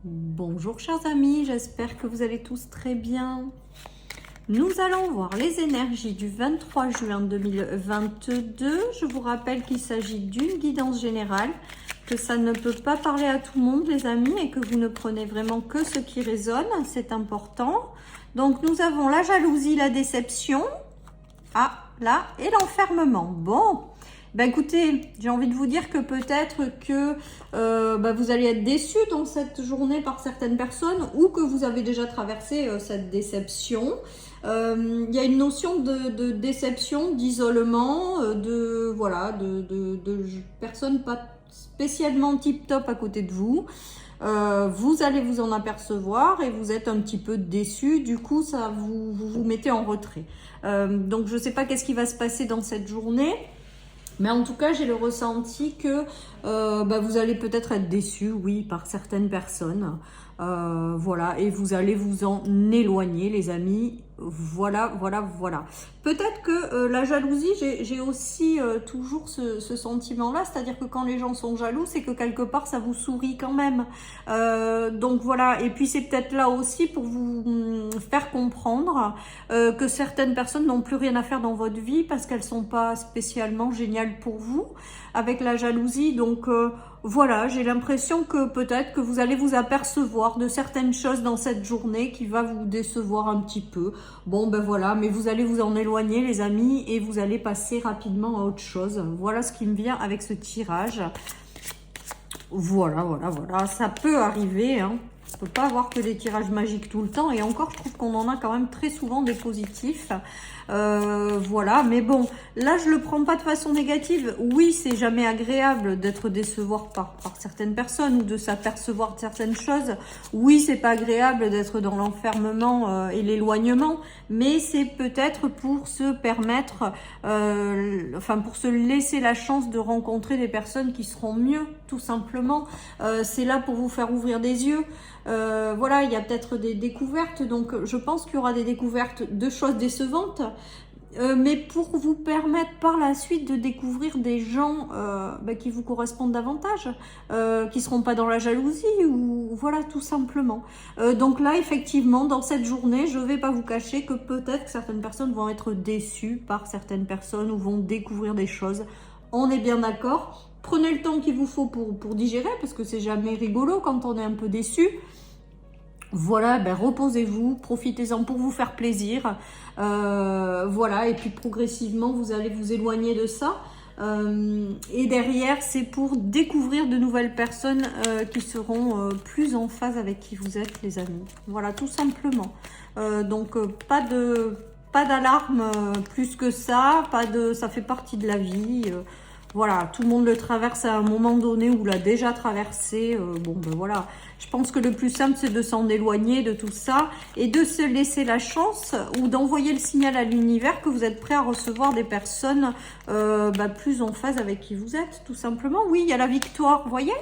Bonjour chers amis, j'espère que vous allez tous très bien. Nous allons voir les énergies du 23 juin 2022. Je vous rappelle qu'il s'agit d'une guidance générale, que ça ne peut pas parler à tout le monde les amis et que vous ne prenez vraiment que ce qui résonne, c'est important. Donc nous avons la jalousie, la déception, là, et l'enfermement. Bon. Ben écoutez, j'ai envie de vous dire que peut-être que vous allez être déçus dans cette journée par certaines personnes ou que vous avez déjà traversé cette déception. Il y a une notion de déception, d'isolement, de personnes pas spécialement tip-top à côté de vous. Vous allez vous en apercevoir et vous êtes un petit peu déçus. Du coup, ça vous mettez en retrait. Donc, je ne sais pas qu'est-ce qui va se passer dans cette journée. Mais en tout cas, j'ai le ressenti que vous allez peut-être être déçus, oui, par certaines personnes. Voilà, et vous allez vous en éloigner, les amis. Voilà. Peut-être que la jalousie, j'ai aussi toujours ce sentiment-là, c'est-à-dire que quand les gens sont jaloux, c'est que quelque part, ça vous sourit quand même. Donc voilà, et puis c'est peut-être là aussi pour vous faire comprendre que certaines personnes n'ont plus rien à faire dans votre vie parce qu'elles sont pas spécialement géniales pour vous, avec la jalousie. Donc voilà, j'ai l'impression que peut-être que vous allez vous apercevoir de certaines choses dans cette journée qui va vous décevoir un petit peu. Bon ben voilà, mais vous allez vous en éloigner les amis et vous allez passer rapidement à autre chose. Voilà ce qui me vient avec ce tirage. Voilà, ça peut arriver, hein. On ne peut pas avoir que des tirages magiques tout le temps. Et encore, je trouve qu'on en a quand même très souvent des positifs. Voilà, mais bon, là, je le prends pas de façon négative. Oui, c'est jamais agréable d'être décevoir par certaines personnes ou de s'apercevoir de certaines choses. Oui, c'est pas agréable d'être dans l'enfermement et l'éloignement. Mais c'est peut-être pour se permettre, pour se laisser la chance de rencontrer des personnes qui seront mieux, tout simplement. C'est là pour vous faire ouvrir des yeux. Voilà, il y a peut-être des découvertes, donc je pense qu'il y aura des découvertes de choses décevantes, mais pour vous permettre par la suite de découvrir des gens qui vous correspondent davantage, qui seront pas dans la jalousie, ou voilà, tout simplement. Donc là, effectivement, dans cette journée, je vais pas vous cacher que peut-être que certaines personnes vont être déçues par certaines personnes ou vont découvrir des choses. On est bien d'accord. Prenez le temps qu'il vous faut pour digérer, parce que c'est jamais rigolo quand on est un peu déçu. Voilà, reposez-vous, profitez-en pour vous faire plaisir. Voilà, et puis progressivement, vous allez vous éloigner de ça. Et derrière, c'est pour découvrir de nouvelles personnes qui seront plus en phase avec qui vous êtes, les amis. Voilà, tout simplement. Donc, pas d'alarme plus que ça. Ça fait partie de la vie. Voilà, tout le monde le traverse à un moment donné ou l'a déjà traversé. Voilà, je pense que le plus simple, c'est de s'en éloigner de tout ça et de se laisser la chance ou d'envoyer le signal à l'univers que vous êtes prêt à recevoir des personnes plus en phase avec qui vous êtes, tout simplement. Oui, il y a la victoire, vous voyez ?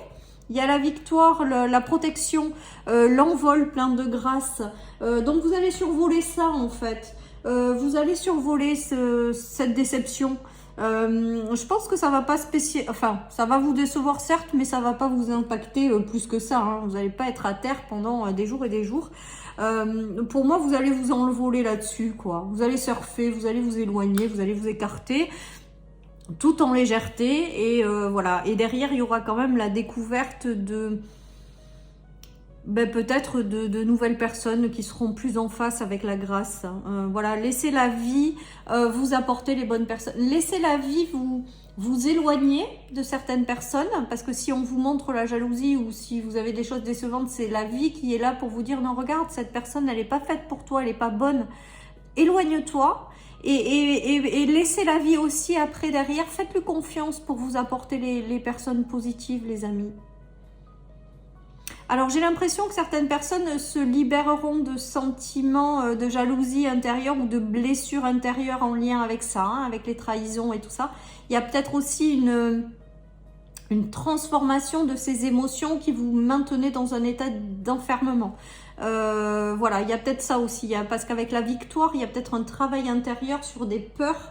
Il y a la victoire, la protection, l'envol plein de grâce. Donc, vous allez survoler ça, en fait. Vous allez survoler cette déception. Je pense que ça va pas ça va vous décevoir certes, mais ça va pas vous impacter plus que ça, hein. Vous n'allez pas être à terre pendant des jours et des jours. Pour moi, vous allez vous envoler là-dessus, quoi. Vous allez surfer, vous allez vous éloigner, vous allez vous écarter, tout en légèreté. Et voilà. Et derrière, il y aura quand même la découverte de peut-être de nouvelles personnes qui seront plus en face avec la grâce. Voilà, laissez la vie vous apporter les bonnes personnes. Laissez la vie vous éloigner de certaines personnes, parce que si on vous montre la jalousie ou si vous avez des choses décevantes, c'est la vie qui est là pour vous dire non, regarde, cette personne, elle n'est pas faite pour toi, elle n'est pas bonne. Éloigne-toi. Et laissez la vie aussi après derrière. Faites-lui confiance pour vous apporter les personnes positives, les amis. Alors, j'ai l'impression que certaines personnes se libéreront de sentiments de jalousie intérieure ou de blessures intérieures en lien avec ça, hein, avec les trahisons et tout ça. Il y a peut-être aussi une transformation de ces émotions qui vous maintenaient dans un état d'enfermement. Voilà, il y a peut-être ça aussi, parce qu'avec la victoire, il y a peut-être un travail intérieur sur des peurs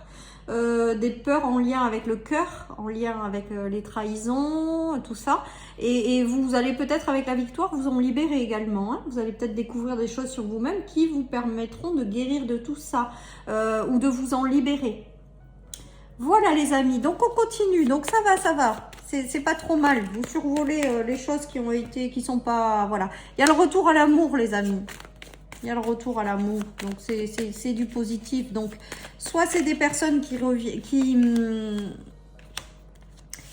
des peurs en lien avec le cœur, en lien avec les trahisons, tout ça. Et vous allez peut-être, avec la victoire, vous en libérer également. Hein. Vous allez peut-être découvrir des choses sur vous-même qui vous permettront de guérir de tout ça ou de vous en libérer. Voilà les amis, donc on continue, donc ça va, c'est pas trop mal, vous survolez les choses qui sont pas, voilà. Il y a le retour à l'amour les amis, il y a le retour à l'amour, donc c'est du positif, donc soit c'est des personnes qui reviennent,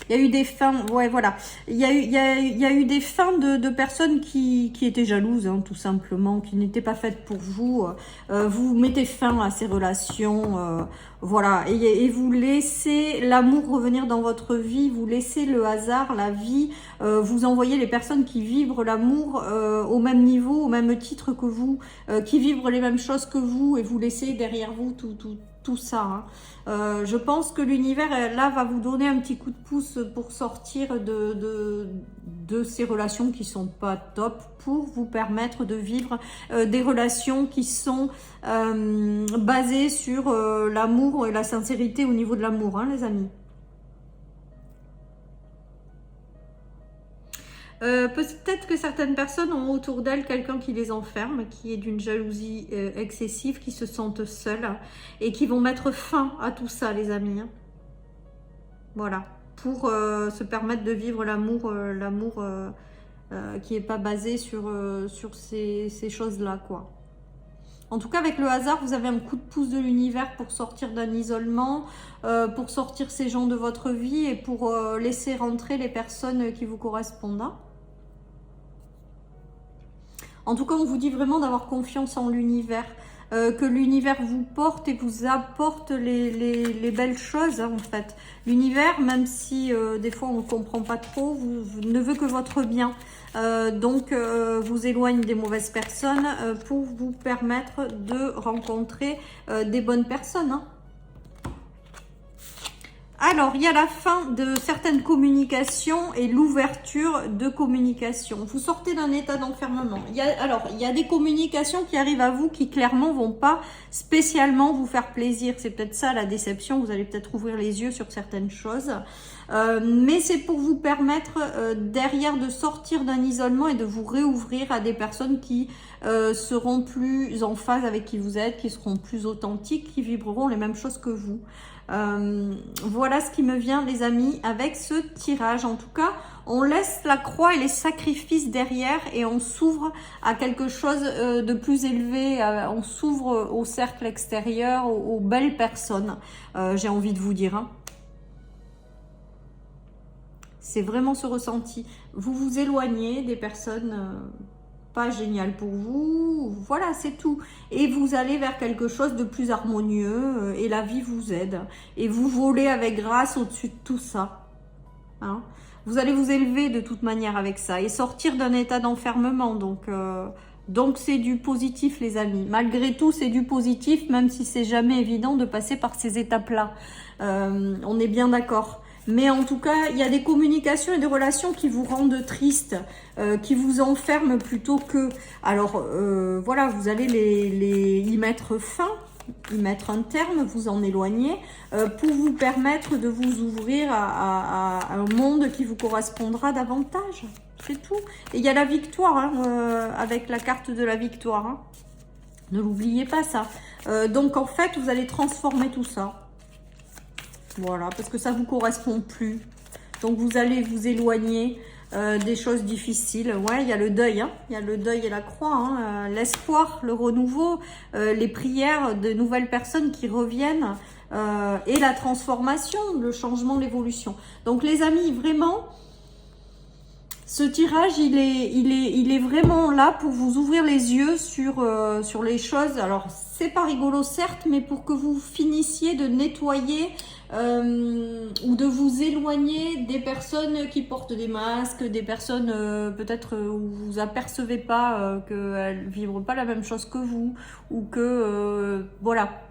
il y a eu des fins, ouais voilà, il y a eu des fins de personnes qui étaient jalouses, hein, tout simplement, qui n'étaient pas faites pour vous. Vous mettez fin à ces relations, voilà, et vous laissez l'amour revenir dans votre vie, vous laissez le hasard, la vie, vous envoyez les personnes qui vibrent l'amour au même niveau, au même titre que vous, qui vibrent les mêmes choses que vous, et vous laissez derrière vous tout ça. Hein. Je pense que l'univers, là, va vous donner un petit coup de pouce pour sortir de ces relations qui sont pas top, pour vous permettre de vivre des relations qui sont basées sur l'amour et la sincérité au niveau de l'amour, hein, les amis. Peut-être que certaines personnes ont autour d'elles quelqu'un qui les enferme, qui est d'une jalousie excessive, qui se sentent seules et qui vont mettre fin à tout ça, les amis. Hein. Voilà, pour se permettre de vivre l'amour qui n'est pas basé sur ces choses-là, quoi. En tout cas, avec le hasard, vous avez un coup de pouce de l'univers pour sortir d'un isolement, pour sortir ces gens de votre vie et pour laisser rentrer les personnes qui vous correspondent. Hein. En tout cas, on vous dit vraiment d'avoir confiance en l'univers, que l'univers vous porte et vous apporte les belles choses, hein, en fait. L'univers, même si des fois on ne comprend pas trop, ne veut que votre bien. Donc, vous éloigne des mauvaises personnes pour vous permettre de rencontrer des bonnes personnes. Hein. Alors, il y a la fin de certaines communications et l'ouverture de communication. Vous sortez d'un état d'enfermement. Il y a des communications qui arrivent à vous qui clairement vont pas spécialement vous faire plaisir. C'est peut-être ça la déception. Vous allez peut-être ouvrir les yeux sur certaines choses. Mais c'est pour vous permettre derrière de sortir d'un isolement et de vous réouvrir à des personnes qui seront plus en phase avec qui vous êtes, qui seront plus authentiques, qui vibreront les mêmes choses que vous. Voilà ce qui me vient les amis avec ce tirage. En tout cas, on laisse la croix et les sacrifices derrière et on s'ouvre à quelque chose de plus élevé, on s'ouvre au cercle extérieur, aux belles personnes, j'ai envie de vous dire. Hein. C'est vraiment ce ressenti. Vous vous éloignez des personnes pas géniales pour vous. Voilà, c'est tout. Et vous allez vers quelque chose de plus harmonieux et la vie vous aide. Et vous volez avec grâce au-dessus de tout ça. Hein. Vous allez vous élever de toute manière avec ça et sortir d'un état d'enfermement. Donc c'est du positif les amis. Malgré tout, c'est du positif, même si c'est jamais évident de passer par ces étapes-là. On est bien d'accord. Mais en tout cas, il y a des communications et des relations qui vous rendent triste, qui vous enferment plutôt que... Alors, voilà, vous allez y mettre fin, y mettre un terme, vous en éloigner, pour vous permettre de vous ouvrir à un monde qui vous correspondra davantage. C'est tout. Et il y a la victoire, hein, avec la carte de la victoire. Hein. Ne l'oubliez pas ça. Donc, en fait, vous allez transformer tout ça. Voilà, parce que ça ne vous correspond plus. Donc, vous allez vous éloigner des choses difficiles. Ouais, il y a le deuil. Hein. Il y a le deuil et la croix. Hein. L'espoir, le renouveau, les prières de nouvelles personnes qui reviennent et la transformation, le changement, l'évolution. Donc, les amis, vraiment... Ce tirage, il est vraiment là pour vous ouvrir les yeux sur les choses. Alors, c'est pas rigolo, certes, mais pour que vous finissiez de nettoyer ou de vous éloigner des personnes qui portent des masques, des personnes peut-être où vous apercevez pas qu'elles ne vivent pas la même chose que vous, ou que, voilà.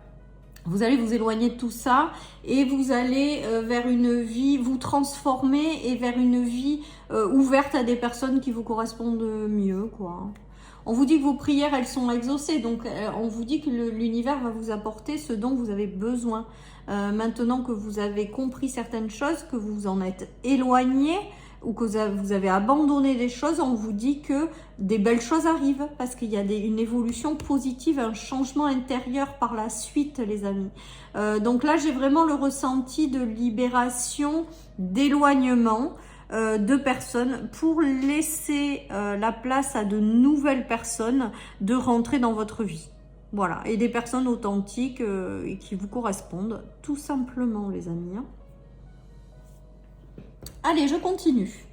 Vous allez vous éloigner de tout ça et vous allez vers une vie, vous transformer et vers une vie ouverte à des personnes qui vous correspondent mieux, quoi. On vous dit que vos prières, elles sont exaucées. Donc, on vous dit que l'univers va vous apporter ce dont vous avez besoin. Maintenant que vous avez compris certaines choses, que vous en êtes éloigné, ou que vous avez abandonné des choses, on vous dit que des belles choses arrivent parce qu'il y a une évolution positive, un changement intérieur par la suite, les amis. Donc là, j'ai vraiment le ressenti de libération, d'éloignement de personnes pour laisser la place à de nouvelles personnes de rentrer dans votre vie. Voilà, et des personnes authentiques et qui vous correspondent, tout simplement, les amis. Allez, je continue.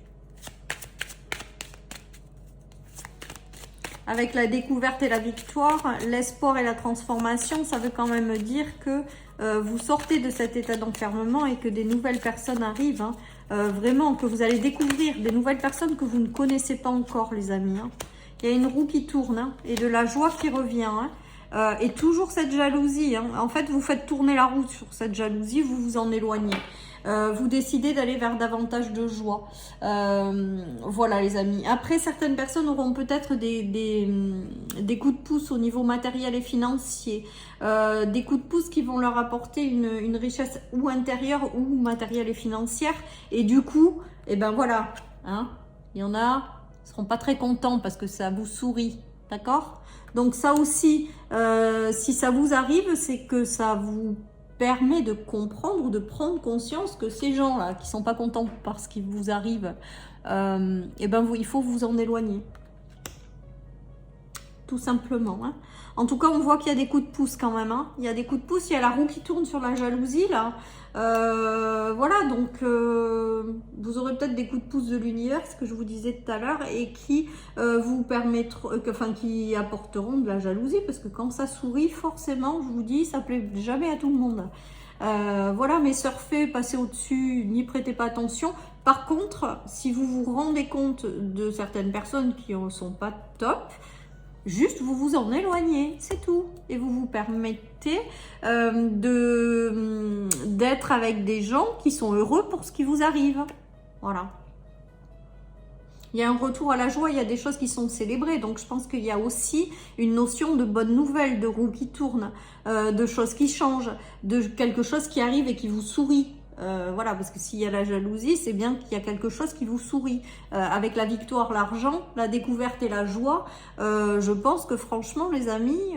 Avec la découverte et la victoire, l'espoir et la transformation, ça veut quand même dire que vous sortez de cet état d'enfermement et que des nouvelles personnes arrivent. Hein. Vraiment, que vous allez découvrir des nouvelles personnes que vous ne connaissez pas encore, les amis. Hein. Il y a une roue qui tourne hein, et de la joie qui revient. Hein. Et toujours cette jalousie. Hein. En fait, vous faites tourner la roue sur cette jalousie, vous vous en éloignez. Vous décidez d'aller vers davantage de joie. Voilà les amis. Après, certaines personnes auront peut-être des coups de pouce au niveau matériel et financier. Des coups de pouce qui vont leur apporter une richesse ou intérieure ou matérielle et financière. Et du coup, eh ben voilà, hein, il y en a qui seront pas très contents parce que ça vous sourit. D'accord? Donc ça aussi, si ça vous arrive, c'est que ça vous permet de comprendre ou de prendre conscience que ces gens-là qui sont pas contents par ce qui vous arrive, et ben il faut vous en éloigner. Tout simplement. Hein. En tout cas, on voit qu'il y a des coups de pouce quand même. Hein. Il y a des coups de pouce, il y a la roue qui tourne sur la jalousie là. Voilà, donc vous aurez peut-être des coups de pouce de l'univers, ce que je vous disais tout à l'heure, et qui vous permettront, qui apporteront de la jalousie, parce que quand ça sourit, forcément, je vous dis, ça plaît jamais à tout le monde. Voilà, mais surfez, passez au-dessus, n'y prêtez pas attention. Par contre, si vous vous rendez compte de certaines personnes qui ne sont pas top, juste vous vous en éloignez, c'est tout. Et vous vous permettez d'être avec des gens qui sont heureux pour ce qui vous arrive. Voilà. Il y a un retour à la joie, il y a des choses qui sont célébrées. Donc je pense qu'il y a aussi une notion de bonne nouvelle, de roue qui tourne, de choses qui changent, de quelque chose qui arrive et qui vous sourit. Voilà, parce que s'il y a la jalousie, c'est bien qu'il y a quelque chose qui vous sourit. Avec la victoire, l'argent, la découverte et la joie, je pense que franchement, les amis,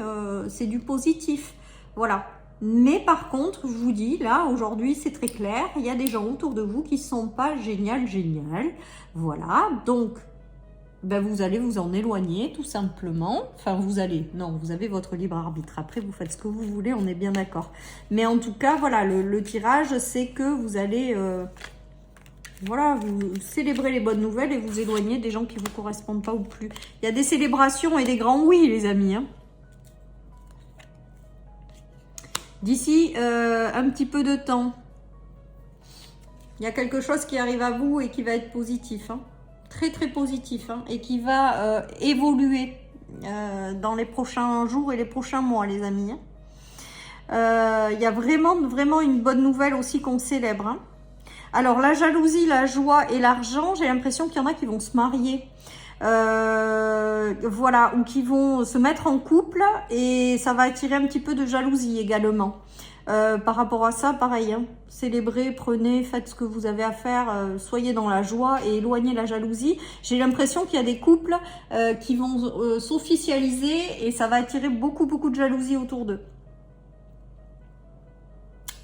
c'est du positif. Voilà. Mais par contre, je vous dis, là, aujourd'hui, c'est très clair, il y a des gens autour de vous qui ne sont pas génial. Voilà, donc, ben, vous allez vous en éloigner, tout simplement. Enfin, vous avez votre libre arbitre. Après, vous faites ce que vous voulez, on est bien d'accord. Mais en tout cas, voilà, le tirage, c'est que vous allez... voilà, vous célébrez les bonnes nouvelles et vous éloignez des gens qui ne vous correspondent pas ou plus. Il y a des célébrations et des grands oui, les amis, hein. D'ici un petit peu de temps, il y a quelque chose qui arrive à vous et qui va être positif, hein. Très très positif, hein, et qui va évoluer dans les prochains jours et les prochains mois, les amis. Hein. Il y a vraiment une bonne nouvelle aussi qu'on célèbre. Hein. Alors la jalousie, la joie et l'argent, j'ai l'impression qu'il y en a qui vont se marier. Voilà, ou qui vont se mettre en couple et ça va attirer un petit peu de jalousie également. Par rapport à ça, pareil, hein, célébrez, prenez, faites ce que vous avez à faire, soyez dans la joie et éloignez la jalousie. J'ai l'impression qu'il y a des couples qui vont s'officialiser et ça va attirer beaucoup de jalousie autour d'eux.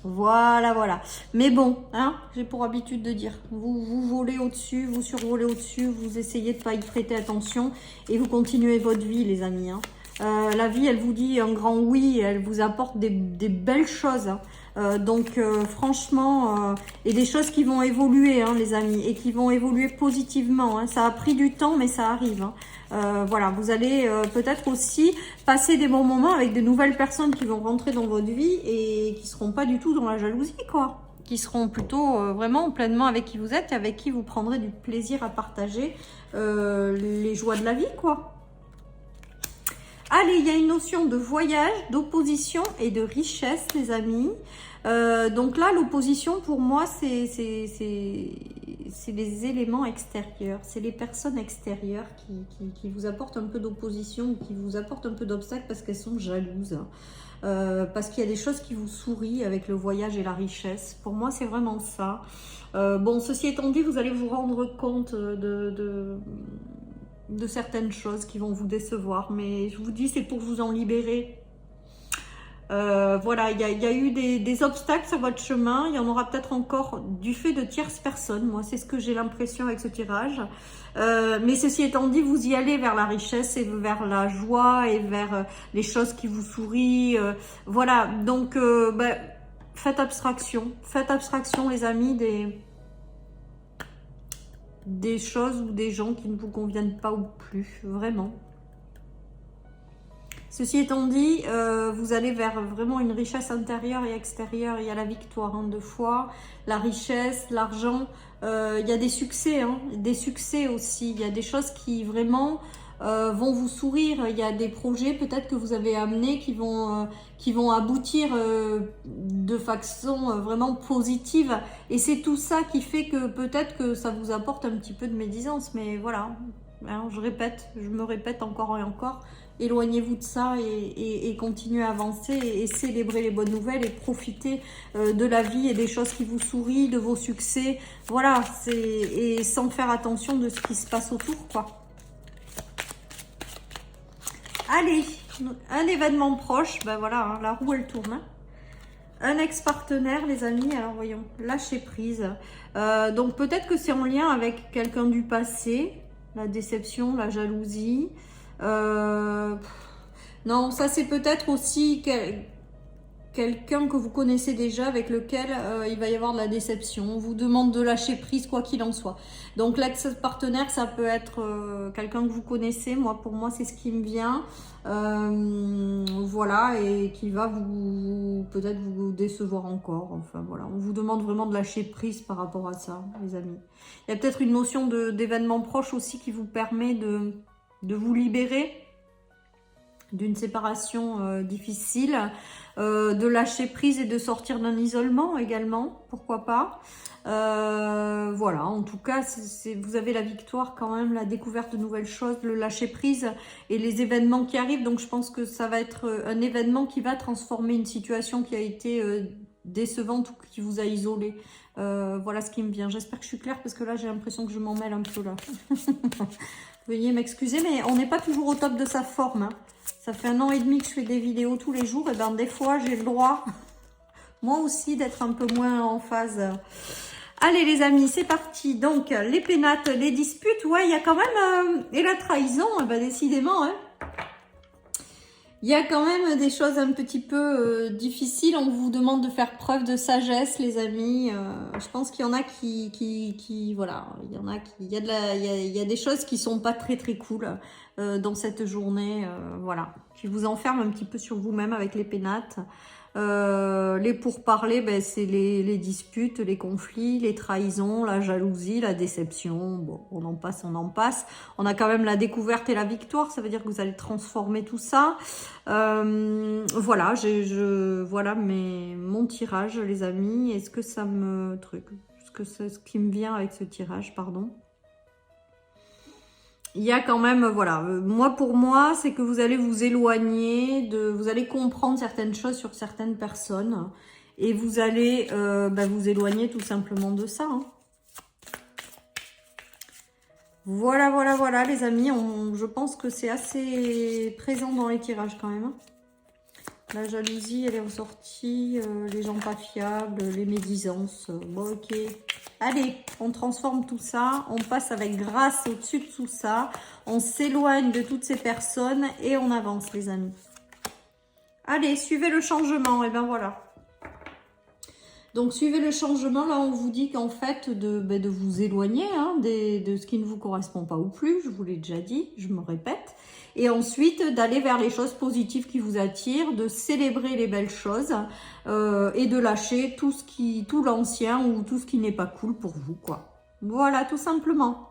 Voilà. Mais bon, hein, j'ai pour habitude de dire, vous volez au-dessus, vous survolez au-dessus, vous essayez de ne pas y prêter attention et vous continuez votre vie, les amis. Hein. La vie, elle vous dit un grand oui, elle vous apporte des belles choses. Hein. Donc, franchement, et des choses qui vont évoluer, hein, les amis, et qui vont évoluer positivement. Hein. Ça a pris du temps, mais ça arrive. Hein. Voilà, vous allez peut-être aussi passer des bons moments avec de nouvelles personnes qui vont rentrer dans votre vie et qui seront pas du tout dans la jalousie, quoi. Qui seront plutôt vraiment pleinement avec qui vous êtes et avec qui vous prendrez du plaisir à partager les joies de la vie, quoi. Allez, il y a une notion de voyage, d'opposition et de richesse, les amis. Donc là, l'opposition, pour moi, c'est les éléments extérieurs, c'est les personnes extérieures qui vous apportent un peu d'opposition ou qui vous apportent un peu d'obstacles parce qu'elles sont jalouses. Parce qu'il y a des choses qui vous sourient avec le voyage et la richesse. Pour moi, c'est vraiment ça. Bon, ceci étant dit, vous allez vous rendre compte de certaines choses qui vont vous décevoir. Mais je vous dis, c'est pour vous en libérer. Voilà, il y a eu des obstacles sur votre chemin. Il y en aura peut-être encore du fait de tierces personnes. Moi, c'est ce que j'ai l'impression avec ce tirage. Mais ceci étant dit, vous y allez vers la richesse et vers la joie et vers les choses qui vous sourient. Voilà, donc faites abstraction. Faites abstraction, les amis, des choses ou des gens qui ne vous conviennent pas ou plus. Vraiment. Ceci étant dit, vous allez vers vraiment une richesse intérieure et extérieure. Il y a la victoire en 2 fois, la richesse, l'argent. Il y a des succès aussi. Il y a des choses qui vraiment vont vous sourire. Il y a des projets peut-être que vous avez amenés qui vont aboutir de façon vraiment positive. Et c'est tout ça qui fait que peut-être que ça vous apporte un petit peu de médisance. Mais voilà, hein, je me répète encore et encore. Éloignez-vous de ça et continuez à avancer et célébrez les bonnes nouvelles et profitez de la vie et des choses qui vous sourient, de vos succès. Voilà, et sans faire attention de ce qui se passe autour, quoi. Allez, un événement proche, ben voilà, hein, la roue elle tourne. Hein. Un ex-partenaire, les amis, alors voyons, lâcher prise. Donc peut-être que c'est en lien avec quelqu'un du passé, la déception, la jalousie. Non, ça c'est peut-être aussi quelqu'un que vous connaissez déjà, avec lequel il va y avoir de la déception. On vous demande de lâcher prise quoi qu'il en soit. Donc l'ex-partenaire, ça peut être quelqu'un que vous connaissez. Moi, pour moi, c'est ce qui me vient. Voilà, et qui va peut-être vous décevoir encore. Enfin voilà, on vous demande vraiment de lâcher prise par rapport à ça, les amis. Il y a peut-être une notion d'événement proche aussi qui vous permet de vous libérer d'une séparation difficile, de lâcher prise et de sortir d'un isolement également, pourquoi pas. Voilà, en tout cas, vous avez la victoire quand même, la découverte de nouvelles choses, le lâcher prise et les événements qui arrivent. Donc je pense que ça va être un événement qui va transformer une situation qui a été décevante ou qui vous a isolé. Voilà ce qui me vient. J'espère que je suis claire parce que là j'ai l'impression que je m'en mêle un peu là. Veuillez m'excuser, mais on n'est pas toujours au top de sa forme. Hein. Ça fait 1 an et demi que je fais des vidéos tous les jours. Et ben des fois, j'ai le droit, moi aussi, d'être un peu moins en phase. Allez les amis, c'est parti. Donc, les pénates, les disputes. Ouais, il y a quand même... et la trahison, ben, décidément. Hein. Il y a quand même des choses un petit peu difficiles. On vous demande de faire preuve de sagesse, les amis. Je pense qu'il y en a qui voilà, il y a des choses qui sont pas très très cool dans cette journée, voilà, qui vous enferment un petit peu sur vous-même avec les pénates. Les pourparlers, ben, c'est les disputes, les conflits, les trahisons, la jalousie, la déception. Bon, on en passe, on en passe. On a quand même la découverte et la victoire. Ça veut dire que vous allez transformer tout ça. Voilà, voilà mon tirage, les amis. Est-ce que ça me est-ce que c'est ce qui me vient avec ce tirage, pardon. Il y a quand même, voilà, pour moi, c'est que vous allez vous éloigner, vous allez comprendre certaines choses sur certaines personnes et vous allez vous éloigner tout simplement de ça. Hein. Voilà, voilà, voilà, les amis, je pense que c'est assez présent dans les tirages quand même. Hein. La jalousie, elle est ressortie, les gens pas fiables, les médisances, bon ok. Allez, on transforme tout ça, on passe avec grâce au-dessus de tout ça, on s'éloigne de toutes ces personnes et on avance les amis. Allez, suivez le changement, et ben voilà. Donc suivez le changement, là on vous dit qu'en fait de vous éloigner hein, de ce qui ne vous correspond pas ou plus, je vous l'ai déjà dit, je me répète. Et ensuite d'aller vers les choses positives qui vous attirent, de célébrer les belles choses et de lâcher tout l'ancien ou tout ce qui n'est pas cool pour vous, quoi. Voilà, tout simplement.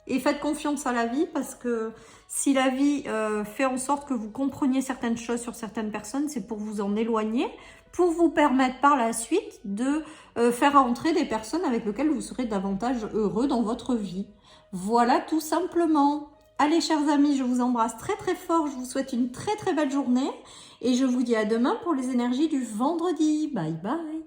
Et faites confiance à la vie, parce que si la vie fait en sorte que vous compreniez certaines choses sur certaines personnes, c'est pour vous en éloigner, pour vous permettre par la suite de faire entrer des personnes avec lesquelles vous serez davantage heureux dans votre vie. Voilà, tout simplement. Allez, chers amis, je vous embrasse très très fort, je vous souhaite une très très belle journée et je vous dis à demain pour les énergies du vendredi. Bye bye.